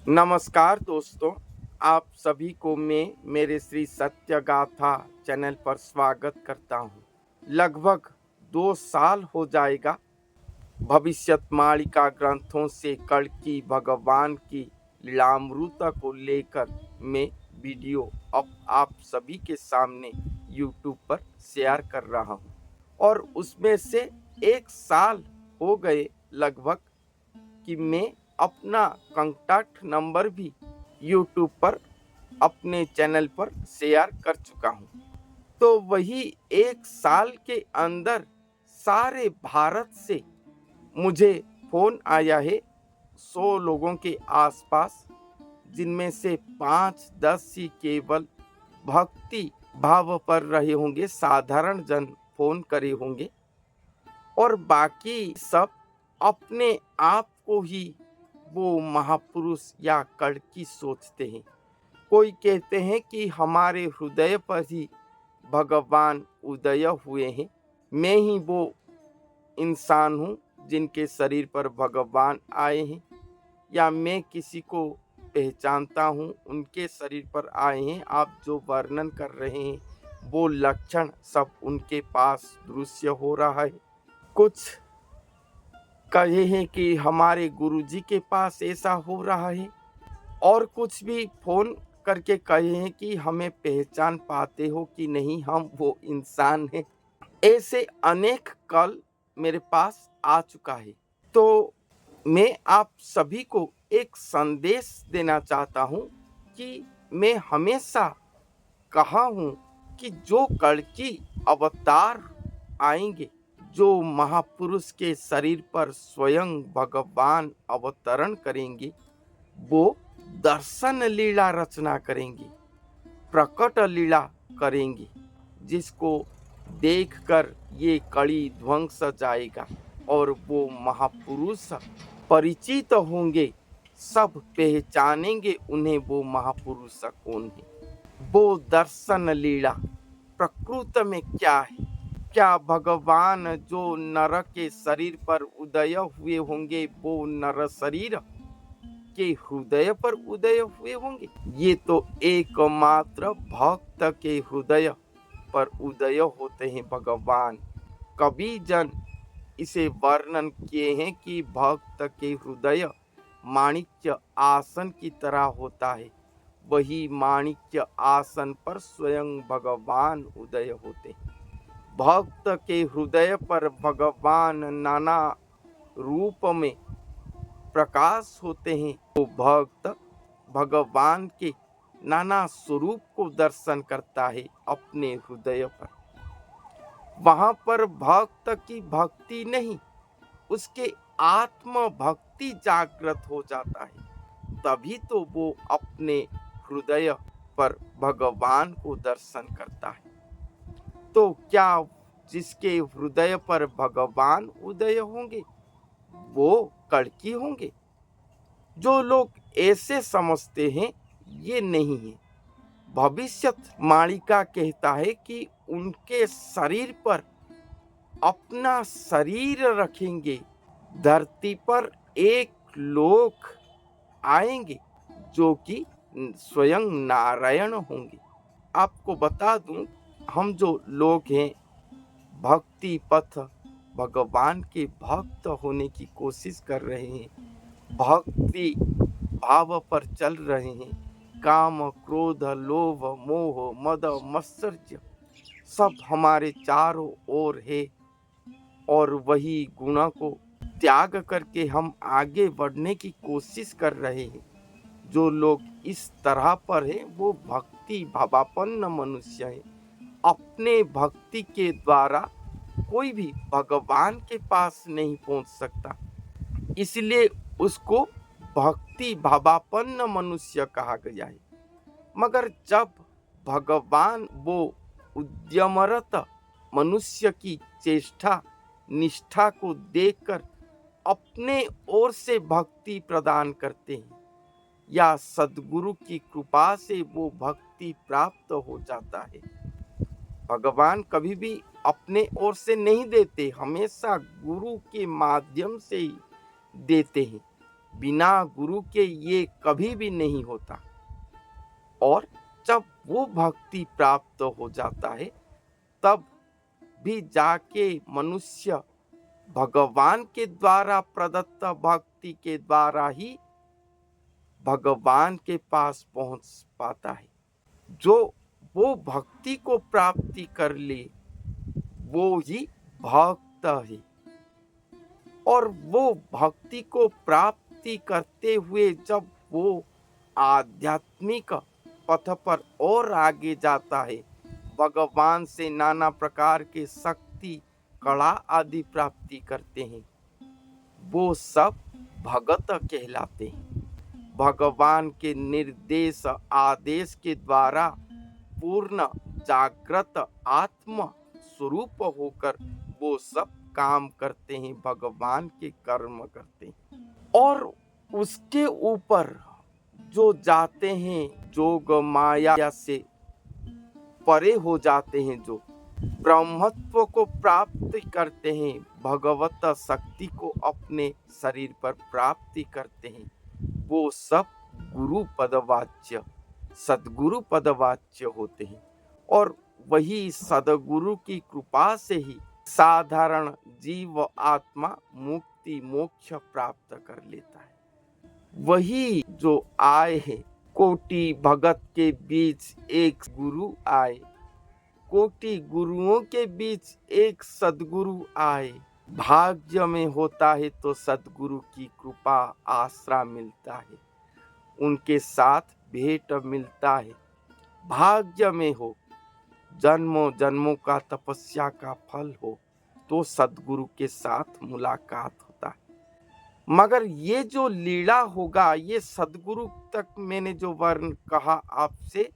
नमस्कार दोस्तों, आप सभी को मैं मेरे श्री सत्य गाथा चैनल पर स्वागत करता हूँ। लगभग 2 साल हो जाएगा भविष्यत्मालिका ग्रंथों से कल्कि भगवान की लीलामृत को लेकर मैं वीडियो अब आप सभी के सामने यूट्यूब पर शेयर कर रहा हूँ और उसमें से 1 साल हो गए लगभग कि मैं अपना कॉन्टैक्ट नंबर भी यूट्यूब पर अपने चैनल पर शेयर कर चुका हूँ। तो वही 1 साल के अंदर सारे भारत से मुझे फ़ोन आया है 100 लोगों के आसपास, जिनमें से 5-10 ही केवल भक्ति भाव पर रहे होंगे, साधारण जन फ़ोन करे होंगे और बाकी सब अपने आप को ही वो महापुरुष या कड़की सोचते हैं। कोई कहते हैं कि हमारे हृदय पर ही भगवान उदय हुए हैं। मैं ही वो इंसान हूँ जिनके शरीर पर भगवान आए हैं, या मैं किसी को पहचानता हूँ उनके शरीर पर आए हैं। आप जो वर्णन कर रहे हैं वो लक्षण सब उनके पास दृश्य हो रहा है। कुछ कहे हैं कि हमारे गुरुजी के पास ऐसा हो रहा है, और कुछ भी फ़ोन करके कहे हैं कि हमें पहचान पाते हो कि नहीं, हम वो इंसान हैं। ऐसे अनेक कॉल मेरे पास आ चुका है। तो मैं आप सभी को एक संदेश देना चाहता हूँ कि मैं हमेशा कहा हूँ कि जो कल्कि अवतार आएंगे, जो महापुरुष के शरीर पर स्वयं भगवान अवतरण करेंगे, वो दर्शन लीला रचना करेंगे, प्रकट लीला करेंगे, जिसको देखकर ये कड़ी ध्वंस जाएगा और वो महापुरुष परिचित होंगे। सब पहचानेंगे उन्हें, वो महापुरुष कौन है। वो दर्शन लीला प्रकृत में क्या है? क्या भगवान जो नर के शरीर पर उदय हुए होंगे वो नर शरीर के हृदय पर उदय हुए होंगे? ये तो एकमात्र भक्त के हृदय पर उदय होते हैं भगवान। कवि जन इसे वर्णन किए हैं कि भक्त के हृदय माणिक्य आसन की तरह होता है। वही माणिक्य आसन पर स्वयं भगवान उदय होते हैं। भक्त के हृदय पर भगवान नाना रूप में प्रकाश होते हैं। तो भक्त भगवान के नाना स्वरूप को दर्शन करता है अपने हृदय पर। वहां पर भक्त की भक्ति नहीं, उसके आत्म भक्ति जागृत हो जाता है। तभी तो वो अपने हृदय पर भगवान को दर्शन करता है। तो क्या जिसके हृदय पर भगवान उदय होंगे वो कड़की होंगे? जो लोग ऐसे समझते हैं, ये नहीं है। भविष्यवाणी कहता है कि उनके शरीर पर अपना शरीर रखेंगे, धरती पर एक लोक आएंगे जो कि स्वयं नारायण होंगे। आपको बता दूं, हम जो लोग हैं भक्ति पथ, भगवान के भक्त होने की कोशिश कर रहे हैं, भक्ति भाव पर चल रहे हैं, काम क्रोध लोभ मोह मद मत्सर्य सब हमारे चारों ओर है, और वही गुणों को त्याग करके हम आगे बढ़ने की कोशिश कर रहे हैं। जो लोग इस तरह पर है वो भक्ति भावापन्न मनुष्य है। अपने भक्ति के द्वारा कोई भी भगवान के पास नहीं पहुंच सकता, इसलिए उसको भक्ति भावापन्न मनुष्य कहा गया है। मगर जब भगवान वो उद्यमरत मनुष्य की चेष्टा निष्ठा को देखकर अपने ओर से भक्ति प्रदान करते हैं, या सद्गुरु की कृपा से वो भक्ति प्राप्त हो जाता है। भगवान कभी भी अपने ओर से नहीं देते, हमेशा गुरु के माध्यम से ही देते हैं। बिना गुरु के ये कभी भी नहीं होता। और जब वो भक्ति प्राप्त हो जाता है तब भी जाके मनुष्य भगवान के द्वारा प्रदत्त भक्ति के द्वारा ही भगवान के पास पहुंच पाता है। जो वो भक्ति को प्राप्ति कर ले वो ही भक्त है। और वो भक्ति को प्राप्ति करते हुए जब वो आध्यात्मिक पथ पर और आगे जाता है, भगवान से नाना प्रकार के शक्ति कला आदि प्राप्ति करते हैं, वो सब भगत कहलाते हैं। भगवान के निर्देश आदेश के द्वारा पूर्ण जागृत आत्म स्वरूप होकर वो सब काम करते हैं, भगवान के कर्म करते हैं। और उसके ऊपर जो जाते हैं, जोग माया से परे हो जाते हैं, जो ब्रह्मत्व को प्राप्त करते हैं, भगवत शक्ति को अपने शरीर पर प्राप्ति करते हैं, वो सब गुरु पदवाच्य सद्गुरु पदवाच्य होते हैं। और वही सद्गुरु की कृपा से ही साधारण जीव आत्मा मुक्ति मोक्ष प्राप्त कर लेता है। वही जो आए हैं, कोटि भगत के बीच एक गुरु आए, कोटि गुरुओं के बीच एक सद्गुरु आए। भाग्य में होता है तो सद्गुरु की कृपा आसरा मिलता है, उनके साथ भेंट मिलता है। भाग्य में हो, जन्मों जन्मों का तपस्या का फल हो तो सद्गुरु के साथ मुलाकात होता है। मगर ये जो लीला होगा, ये सद्गुरु तक मैंने जो वर्ण कहा आपसे,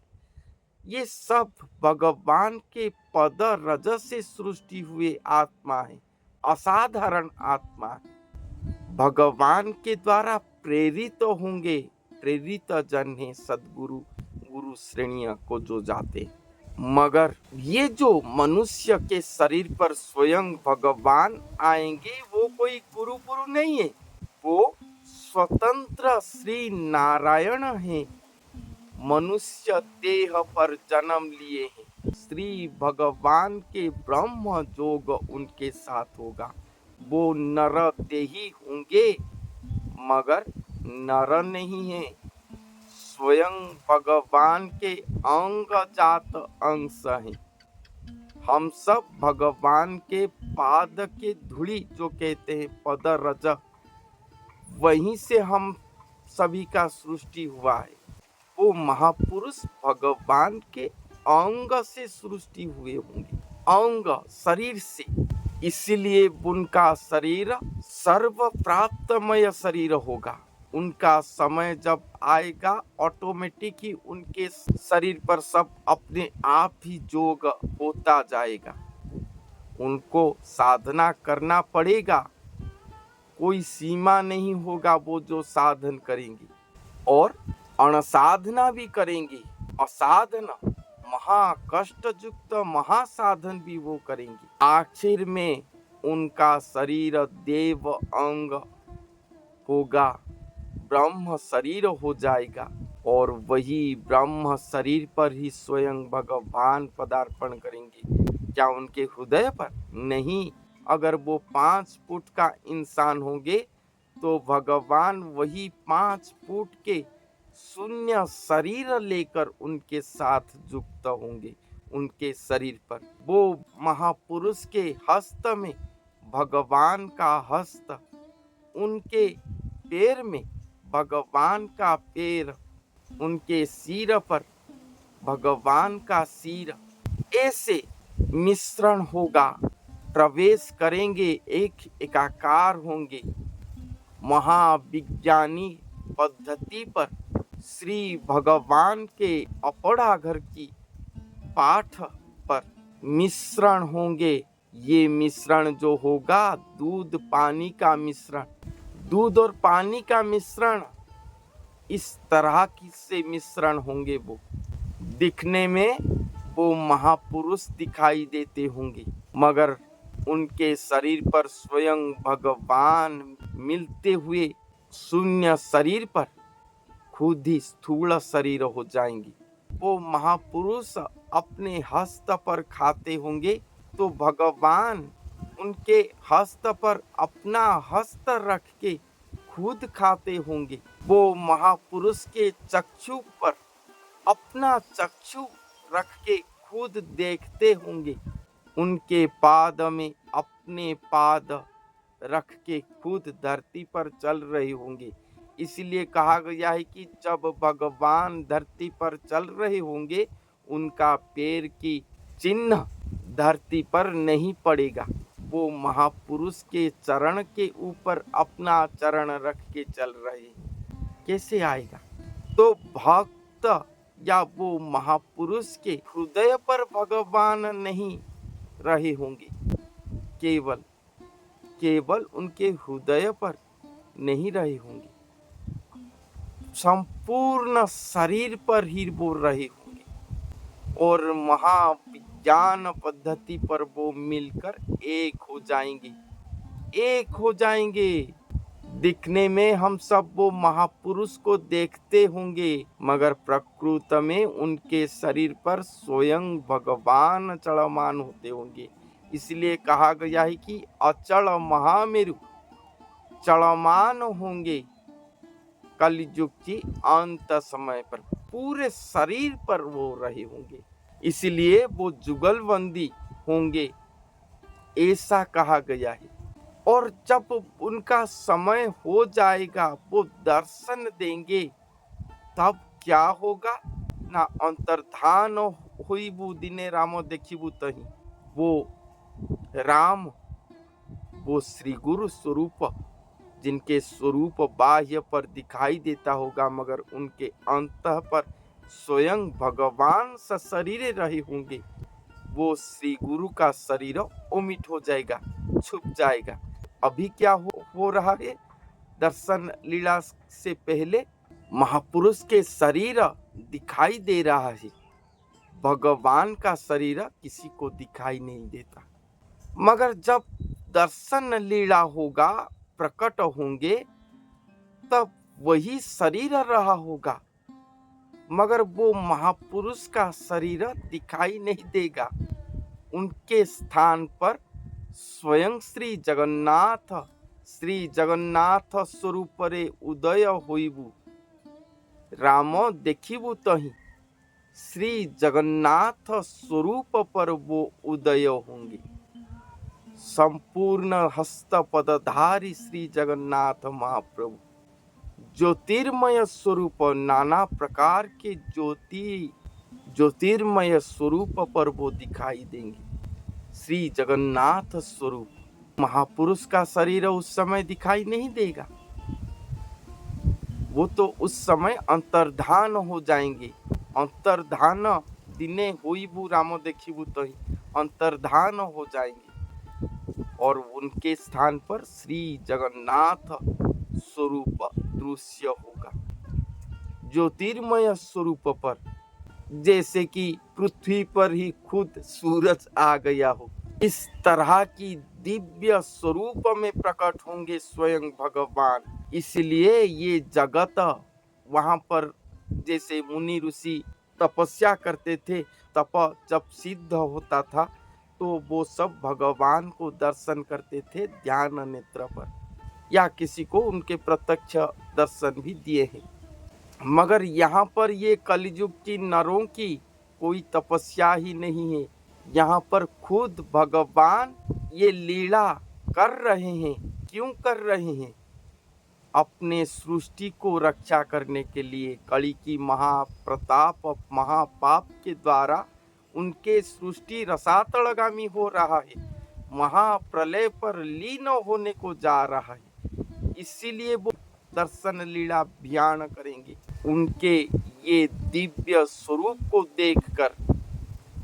ये सब भगवान के पद रज से सृष्टि हुए आत्मा है, असाधारण आत्मा है, भगवान के द्वारा प्रेरित होंगे, प्रेरित जन है सद्गुरु गुरु श्रेणियों को जो जाते। मगर ये जो मनुष्य के शरीर पर स्वयं भगवान आएंगे, वो कोई गुरु नहीं है, वो स्वतंत्र श्री नारायण है, मनुष्य देह पर जन्म लिए हैं। श्री भगवान के ब्रह्म जोग उनके साथ होगा। वो नर देही होंगे मगर नर नहीं है, स्वयं भगवान के अंग जात अंश हैं। हम सब भगवान के पाद के धूली जो कहते हैं पद रज, वहीं से हम सभी का सृष्टि हुआ है। वो महापुरुष भगवान के अंग से सृष्टि हुए होंगे, अंग शरीर से, इसीलिए उनका शरीर सर्व प्राप्तमय शरीर होगा। उनका समय जब आएगा ऑटोमेटिक ही उनके शरीर पर सब अपने आप ही जोग होता जाएगा। उनको साधना करना पड़ेगा, कोई सीमा नहीं होगा वो जो साधन करेंगे, और अणसाधना भी करेंगे, असाधना महाकष्ट युक्त महासाधन भी वो करेंगे। आखिर में उनका शरीर देव अंग होगा, ब्रह्म शरीर हो जाएगा, और वही ब्रह्म शरीर पर ही स्वयं भगवान पदार्पण करेंगे। क्या उनके हृदय पर? नहीं। अगर वो 5 फुट का इंसान होंगे तो भगवान वही 5 फुट के शून्य शरीर लेकर उनके साथ युक्त होंगे, उनके शरीर पर। वो महापुरुष के हस्त में भगवान का हस्त, उनके पैर में भगवान का पैर, उनके सिर पर भगवान का सिर, ऐसे मिश्रण होगा, प्रवेश करेंगे, एक एकाकार होंगे। महाविज्ञानी पद्धति पर श्री भगवान के अपराघर की पाठ पर मिश्रण होंगे। ये मिश्रण जो होगा दूध पानी का मिश्रण, दूध और पानी का मिश्रण, इस तरह की से मिश्रण होंगे। वो दिखने में वो महापुरुष दिखाई देते होंगे, मगर उनके शरीर पर स्वयं भगवान मिलते हुए शून्य शरीर पर खुद ही स्थूल शरीर हो जाएंगे। वो महापुरुष अपने हस्त पर खाते होंगे तो भगवान उनके हस्त पर अपना हस्त रख के खुद खाते होंगे। वो महापुरुष के चक्षु पर अपना चक्षु रख के खुद देखते होंगे। उनके पाद में अपने पाद रख के खुद धरती पर चल रहे होंगे। इसलिए कहा गया है कि जब भगवान धरती पर चल रहे होंगे उनका पैर की चिन्ह धरती पर नहीं पड़ेगा। वो महापुरुष के चरण के ऊपर अपना चरण रख के चल रहे हैं, कैसे आएगा? तो भक्त या वो महापुरुष के हृदय पर भगवान नहीं रहे होंगे, केवल उनके हृदय पर नहीं रहे होंगे, संपूर्ण शरीर पर ही वो रहे होंगे और महाविज्ञान पद्धति पर वो मिलकर एक हो जाएंगे। दिखने में हम सब वो महापुरुष को देखते होंगे, मगर प्रकृति में उनके शरीर पर स्वयं भगवान चलमान होते होंगे। इसलिए कहा गया है कि अचल महामेरु चलमान होंगे कलयुग की अंत समय पर, पूरे शरीर पर वो रहे होंगे। इसलिए वो जुगलबंदी होंगे, ऐसा कहा गया है। और जब उनका समय हो जाएगा वो दर्शन देंगे, तब क्या होगा ना? अंतर्धान होइबु दिने राम देखिबु तही। वो राम, वो श्री गुरु स्वरूप, जिनके स्वरूप बाह्य पर दिखाई देता होगा मगर उनके अंत पर स्वयं भगवान सशरीर रहे होंगे, वो श्री गुरु का शरीर ओमिट हो जाएगा, छुप जाएगा। अभी क्या हो रहा है? दर्शन लीला से पहले महापुरुष के शरीर दिखाई दे रहा है, भगवान का शरीर किसी को दिखाई नहीं देता। मगर जब दर्शन लीला होगा, प्रकट होंगे, तब वही शरीर रहा होगा, मगर वो महापुरुष का शरीर दिखाई नहीं देगा। उनके स्थान पर स्वयं श्री जगन्नाथ स्वरूप रे उदय होइबु राम देखिबु तही। श्री जगन्नाथ स्वरूप पर वो उदय होंगे। संपूर्ण हस्त पदधारी श्री जगन्नाथ महाप्रभु ज्योतिर्मय स्वरूप, नाना प्रकार के ज्योतिर्मय स्वरूप पर वो दिखाई देंगे। श्री जगन्नाथ स्वरूप, महापुरुष का शरीर उस समय दिखाई नहीं देगा, वो तो उस समय अंतर्धान हो जाएंगे। अंतर्धान दिने होइबु राम देखिबु तही, अंतर्धान हो जाएंगे और उनके स्थान पर श्री जगन्नाथ स्वरूप दृश्य होगा। ज्योतिर्मय स्वरूप पर, जैसे कि पृथ्वी पर ही खुद सूरज आ गया हो, इस तरह की दिव्य स्वरूप में प्रकट होंगे स्वयं भगवान। इसलिए ये जगत, वहां पर जैसे मुनि ऋषि तपस्या करते थे, तप जब सिद्ध होता था तो वो सब भगवान को दर्शन करते थे ध्यान नेत्र पर, या किसी को उनके प्रत्यक्ष दर्शन भी दिए हैं। मगर यहाँ पर ये कलयुग की नरों की कोई तपस्या ही नहीं है। यहाँ पर खुद भगवान ये लीला कर रहे हैं। क्यों कर रहे हैं? अपने सृष्टि को रक्षा करने के लिए। कली की महाप्रताप महापाप के द्वारा उनके सृष्टि रसातलगामी हो रहा है, महाप्रलय पर लीन होने को जा रहा है। इसीलिए वो दर्शन लीला अभियान करेंगे। उनके ये दिव्य स्वरूप को देखकर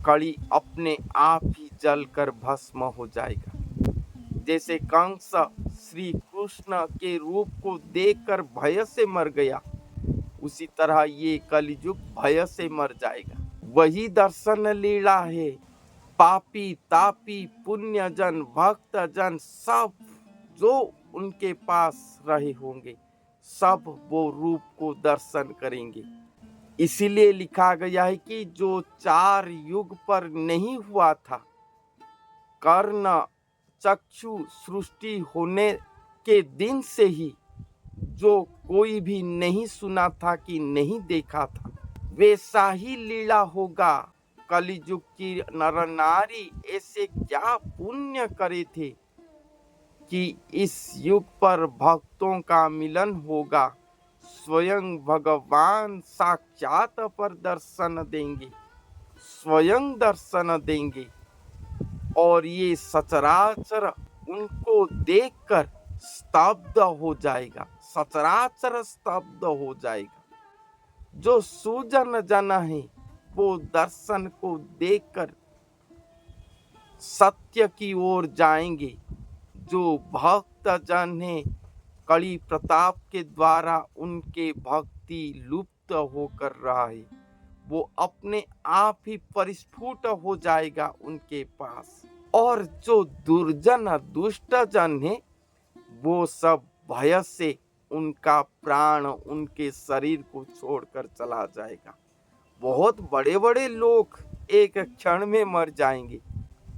कली अपने आप ही जलकर भस्म हो जाएगा। जैसे कंस श्री कृष्ण के रूप को देखकर भय से मर गया, उसी तरह ये कलयुग भय से मर जाएगा। वही दर्शन लीला है। पापी तापी पुण्य जन भक्त जन सब जो उनके पास रहे होंगे, सब वो रूप को दर्शन करेंगे। इसीलिए लिखा गया है कि जो 4 युग पर नहीं हुआ था, कर्ण चक्षु सृष्टि होने के दिन से ही जो कोई भी नहीं सुना था कि नहीं देखा था, वैसा ही लीला होगा। कलियुग की नर नारी ऐसे क्या पुण्य करे थे कि इस युग पर भक्तों का मिलन होगा। स्वयं भगवान साक्षात पर दर्शन देंगे, स्वयं दर्शन देंगे, और ये सचराचर उनको देखकर स्तब्ध हो जाएगा, सचराचर स्तब्ध हो जाएगा। जो सुजन जन है वो दर्शन को देखकर सत्य की ओर जाएंगे। जो भक्त जन है, कड़ी प्रताप के द्वारा उनके भक्ति लुप्त होकर रहा है, वो अपने आप ही परिस्फुट हो जाएगा उनके पास। और जो दुर्जन दुष्ट जन है, वो सब भय से उनका प्राण उनके शरीर को छोड़कर चला जाएगा। बहुत बड़े बड़े लोग एक क्षण में मर जाएंगे,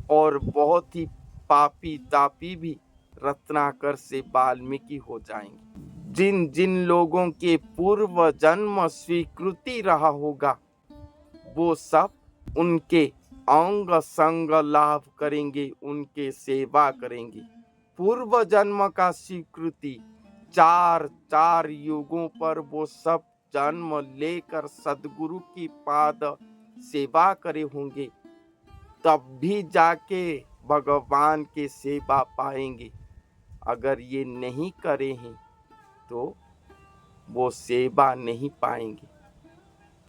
और बहुत ही पापी तापी भी रत्नाकर से वाल्मीकि हो जाएंगे। जिन जिन लोगों के पूर्व जन्म स्वीकृति रहा होगा, वो सब उनके अंग संग लाभ करेंगे, उनके सेवा करेंगे। पूर्व जन्म का स्वीकृति 4 युगों पर वो सब जन्म लेकर सदगुरु की पाद सेवा करे होंगे, तब भी जाके भगवान के सेवा पाएंगे। अगर ये नहीं करे हैं तो वो सेवा नहीं पाएंगे।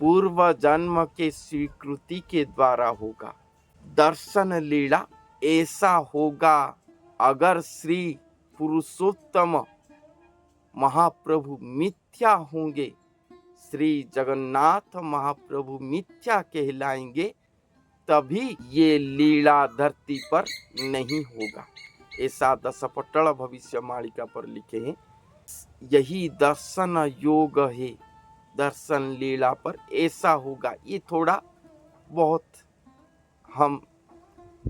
पूर्व जन्म के स्वीकृति के द्वारा होगा। दर्शन लीला ऐसा होगा। अगर श्री पुरुषोत्तम महाप्रभु मिथ्या होंगे, श्री जगन्नाथ महाप्रभु मिथ्या कहलाएंगे, तभी ये लीला धरती पर नहीं होगा। ऐसा दशपट्टण भविष्य मालिका पर लिखे हैं। यही दर्शन योग है। दर्शन लीला पर ऐसा होगा। ये थोड़ा बहुत हम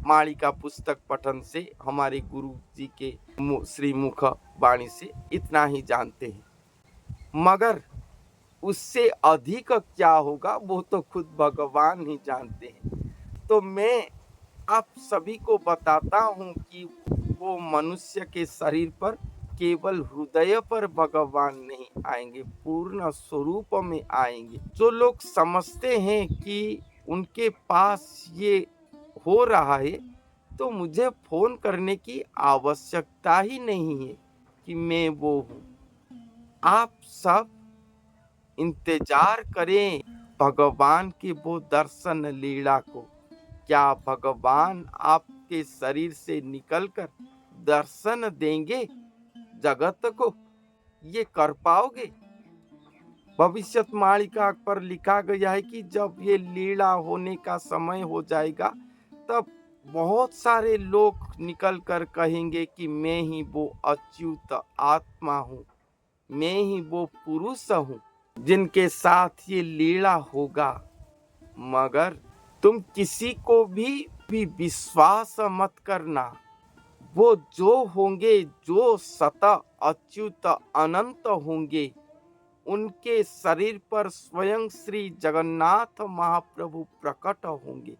मालिका पुस्तक पठन से, हमारे गुरु जी के श्री मुख वाणी से इतना ही जानते हैं, मगर उससे अधिक क्या होगा वो तो खुद भगवान ही जानते हैं। तो मैं आप सभी को बताता हूँ कि वो मनुष्य के शरीर पर केवल हृदय पर भगवान नहीं आएंगे, पूर्ण स्वरूप में आएंगे। जो लोग समझते हैं कि उनके पास ये हो रहा है, तो मुझे फोन करने की आवश्यकता ही नहीं है कि मैं वो हूँ। आप सब इंतजार करें भगवान के वो दर्शन लीला को। क्या भगवान आपके शरीर से निकलकर दर्शन देंगे जगत को? ये कर पाओगे? भविष्यत मालिका पर लिखा गया है कि जब ये लीला होने का समय हो जाएगा, तब बहुत सारे लोग निकल कर कहेंगे कि मैं ही वो अच्युत आत्मा हूँ, मैं ही वो पुरुष हूँ जिनके साथ ये लीला होगा। मगर तुम किसी को भी विश्वास मत करना। वो जो होंगे, जो सत अच्युत अनंत होंगे, उनके शरीर पर स्वयं श्री जगन्नाथ महाप्रभु प्रकट होंगे,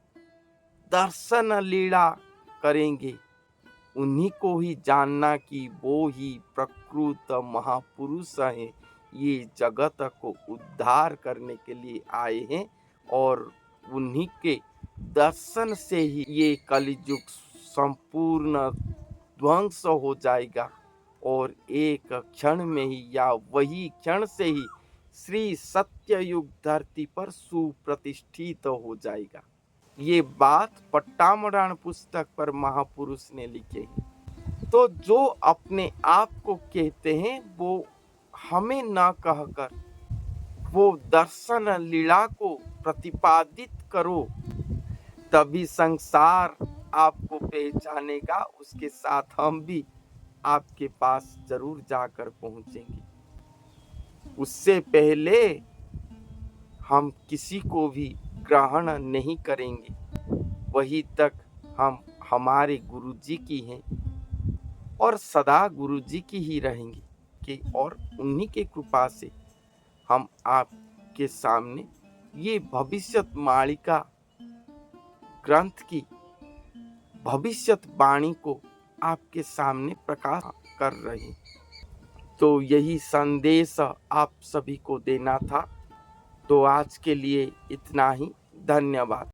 दर्शन लीला करेंगे। उन्हीं को ही जानना कि वो ही प्रकृत महापुरुष हैं, ये जगत को उद्धार करने के लिए आए हैं, और उन्हीं के दर्शन से ही ये कलियुग संपूर्ण ध्वंस हो जाएगा, और एक क्षण में ही या वही क्षण से ही श्री सत्ययुग धरती पर सुप्रतिष्ठित हो जाएगा। ये बात पट्टामराण पुस्तक पर महापुरुष ने लिखे हैं। तो जो अपने आप को कहते हैं वो हमें न कहकर वो दर्शन लीला को प्रतिपादित करो, तभी संसार आपको पहचानेगा। उसके साथ हम भी आपके पास जरूर जाकर पहुंचेंगे। उससे पहले हम किसी को भी ग्रहण नहीं करेंगे, वही तक हम हमारे गुरुजी की हैं और सदा गुरुजी की ही रहेंगे कि और उन्हीं के कृपा से हम आपके सामने ये भविष्यवाणिका ग्रंथ की भविष्यवाणी को आपके सामने प्रकाश कर रहे हैं। तो यही संदेश आप सभी को देना था। तो आज के लिए इतना ही। धन्यवाद।